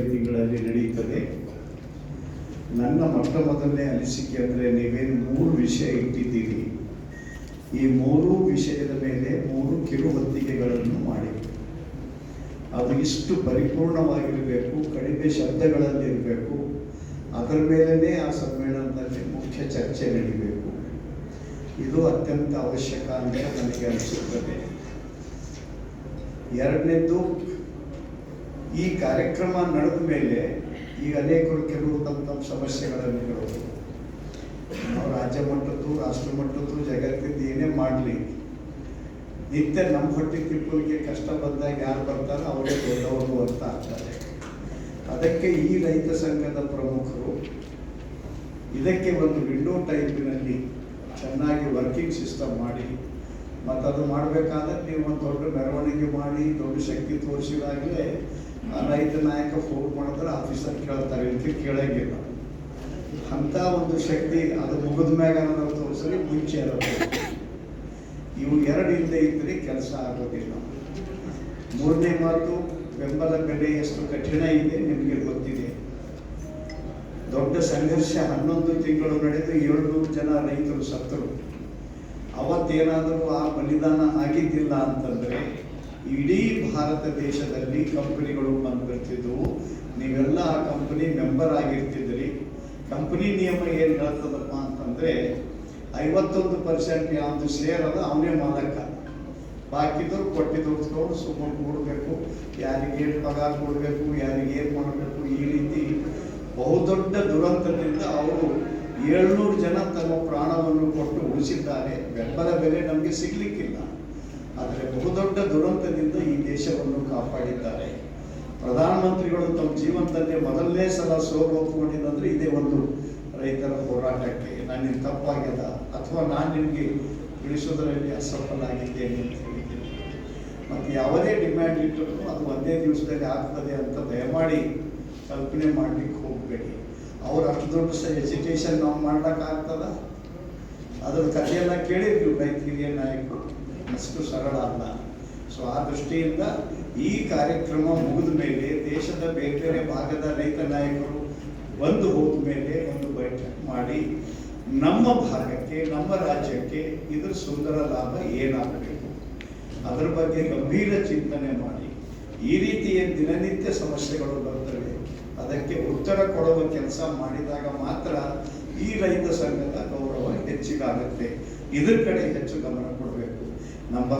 ತಿಂಗಳಲ್ಲಿ ನಡೆಯುತ್ತದೆ. ನನ್ನ ಮೊದಲನೇ ಅನಿಸಿಕೆ ಅಂದರೆ ನೀವೇನು 3 ವಿಷಯ ಇಟ್ಟಿದ್ದೀರಿ, ಈ 3 ವಿಷಯದ ಮೇಲೆ 3 ಕಿರುಹೊತ್ತಿಗೆಗಳನ್ನು ಮಾಡಿ. ಅದು ಇಷ್ಟು ಪರಿಪೂರ್ಣವಾಗಿರಬೇಕು, ಕಡಿಮೆ ಶಬ್ದಗಳಲ್ಲಿರಬೇಕು. ಅದರ ಮೇಲೇ ಆ ಸಮ್ಮೇಳನದಲ್ಲಿ ಮುಖ್ಯ ಚರ್ಚೆ ನಡೀಬೇಕು. ಇದು ಅತ್ಯಂತ ಅವಶ್ಯಕ ಅಂತ ನನಗೆ ಅನಿಸುತ್ತದೆ. ಎರಡನೇದು, ಈ ಕಾರ್ಯಕ್ರಮ ನಡೆದ ಮೇಲೆ ಈಗ ಅನೇಕರು ಕೆಲವು ತಮ್ಮ ಸಮಸ್ಯೆಗಳನ್ನು ಹೇಳೋದು. ನಾವು ರಾಜ್ಯ ಮಟ್ಟದ್ದು, ರಾಷ್ಟ್ರ ಮಟ್ಟದ್ದು, ಜಗತ್ತಿದ್ದು ಏನೇ ಮಾಡಲಿ, ನಿತ್ಯ ನಮ್ಮ ಹೊಟ್ಟೆ ತಿಪ್ಪಲಿಗೆ ಕಷ್ಟ ಬಂದಾಗ ಯಾರು ಬರ್ತಾರೋ ಅವರೇ ದೊಡ್ಡವರು ಅಂತ ಆಗ್ತಾರೆ. ಅದಕ್ಕೆ ಈ ರೈತ ಸಂಘದ ಪ್ರಮುಖರು ಇದಕ್ಕೆ ಒಂದು ವಿಂಡೋ ಟೈಪಿನಲ್ಲಿ ಚೆನ್ನಾಗಿ ವರ್ಕಿಂಗ್ ಸಿಸ್ಟಮ್ ಮಾಡಿ, ಮತ್ತು ಅದು ಮಾಡಬೇಕಾದ್ರೆ ನೀವು ಒಂದು ದೊಡ್ಡ ಮೆರವಣಿಗೆ ಮಾಡಿ ದೊಡ್ಡ ಶಕ್ತಿ ತೋರಿಸಿದಾಗಲೇ ಆ ರೈತ ನಾಯಕ ಫೋನ್ ಮಾಡಿದ್ರೆ ಆಫೀಸರ್ ಕೇಳ್ತಾರೆ, ಇದಕ್ಕೆ ಕೇಳಂಗಿಲ್ಲ. ಅಂಥ ಒಂದು ಶಕ್ತಿ ಅದು ಮುಗಿದ ಮ್ಯಾಗ ನಾವು ತೋರಿಸಲಿ, ಮುಂಚೆ ಇರೋದು. ಇವು ಎರಡು ಇಲ್ಲದೆ ಇದ್ದರೆ ಕೆಲಸ ಆಗೋದಿಲ್ಲ. ಮೂರನೇ ಮಾತು, ಬೆಂಬಲ ಬೆಲೆ ಎಷ್ಟು ಕಠಿಣ ಇದೆ ನಿಮಗೆ ಗೊತ್ತಿದೆ. ದೊಡ್ಡ ಸಂಘರ್ಷ 11 ತಿಂಗಳು ನಡೆದು 700 ಜನ ರೈತರು ಸತ್ತರು. ಅವತ್ತೇನಾದರೂ ಆ ಬಲಿದಾನ ಆಗಿದ್ದಿಲ್ಲ ಅಂತಂದರೆ ಇಡೀ ಭಾರತ ದೇಶದಲ್ಲಿ ಕಂಪನಿಗಳು ಬಂದ್ಬಿಡ್ತಿದ್ವು. ನೀವೆಲ್ಲ ಆ ಕಂಪನಿ ಮೆಂಬರ್ ಆಗಿರ್ತಿದ್ರಿ. ಕಂಪನಿ ನಿಯಮ ಏನು ಹೇಳ್ತದಪ್ಪ ಅಂತಂದರೆ 51% ಯಾವುದು ಶೇರ್ ಅದ ಅವನೇ ಮಾಲಕ, ಬಾಕಿದ್ರು ಕೊಟ್ಟಿದ್ದು ಸುಮ್ಮನೆ ಕೊಡಬೇಕು, ಯಾರಿಗೇನು ಪಗಾರ ಕೊಡಬೇಕು, ಯಾರಿಗೇನು ಮಾಡಬೇಕು. ಈ ರೀತಿ ಬಹುದೊಡ್ಡ ದುರಂತದಿಂದ ಅವರು 700 ಜನ ತಮ್ಮ ಪ್ರಾಣವನ್ನು ಕೊಟ್ಟು ಉಳಿಸಿದ್ದಾರೆ. ಬೆಂಬಲ ಬೆಲೆ ನಮಗೆ ಸಿಗಲಿಕ್ಕಿಲ್ಲ, ಆದರೆ ಬಹುದೊಡ್ಡ ದುರಂತದಿಂದ ಈ ದೇಶವನ್ನು ಕಾಪಾಡಿದ್ದಾರೆ. ಪ್ರಧಾನಮಂತ್ರಿಗಳು ತಮ್ಮ ಜೀವನದಲ್ಲಿ ಮೊದಲನೇ ಸಲ ಸೋಲು ಒಪ್ಪಿಕೊಂಡಿದ್ದಂದ್ರೆ ಇದೇ ಒಂದು ರೈತರ ಹೋರಾಟಕ್ಕೆ. ನಾನಿನ್ ತಪ್ಪಾಗ್ಯದ ಅಥವಾ ನಾನು ನಿಮಗೆ ತಿಳಿಸೋದರಲ್ಲಿ ಅಸಫಲ ಆಗಿದ್ದೇನೆ ಅಂತ ಹೇಳಿದ್ದೀನಿ. ಮತ್ತು ಯಾವುದೇ ಡಿಮ್ಯಾಂಡ್ ಇಟ್ಟರು ಅದು ಒಂದೇ ದಿವಸದಲ್ಲಿ ಆಗ್ತದೆ ಅಂತ ದಯಮಾಡಿ ಕಲ್ಪನೆ ಮಾಡಲಿಕ್ಕೆ ಹೋಗಬೇಡಿ. ಅವ್ರು ಅಷ್ಟು ದೊಡ್ಡ ಎಜುಕೇಷನ್ ನಾವು ಮಾಡ್ಲಿಕ್ಕಾಗ್ತದ? ಅದರ ಕಥೆಯೆಲ್ಲ ಕೇಳಿದ್ವಿ ರೈತ ಹಿರಿಯ ನಾಯಕರು, ಅಷ್ಟು ಸರಳ ಅಲ್ಲ. ಸೊ ಆ ದೃಷ್ಟಿಯಿಂದ ಈ ಕಾರ್ಯಕ್ರಮ ಮುಗಿದ ಮೇಲೆ ದೇಶದ ಬೇರೆ ಬೇರೆ ಭಾಗದ ರೈತ ನಾಯಕರು ಬಂದು ಹೋದ ಮೇಲೆ ಒಂದು ಬೈಠಕ್ ಮಾಡಿ ನಮ್ಮ ಭಾಗಕ್ಕೆ, ನಮ್ಮ ರಾಜ್ಯಕ್ಕೆ ಇದರ ಸುಂದರ ಲಾಭ ಏನಾಗಬೇಕು ಅದರ ಬಗ್ಗೆ ಗಂಭೀರ ಚಿಂತನೆ ಮಾಡಿ. ಈ ರೀತಿಯ ದಿನನಿತ್ಯ ಸಮಸ್ಯೆಗಳು ಬರ್ತವೆ, ಅದಕ್ಕೆ ಉತ್ತರ ಕೊಡುವ ಕೆಲಸ ಮಾಡಿದಾಗ ಮಾತ್ರ ಈ ರೈತ ಸಂಘದ ಗೌರವ ಹೆಚ್ಚಿಗಾಗುತ್ತೆ. ಇದ್ರ ಕಡೆ ಹೆಚ್ಚು ಗಮನ ಕೊಡಬೇಕು. ನಮ್ಮ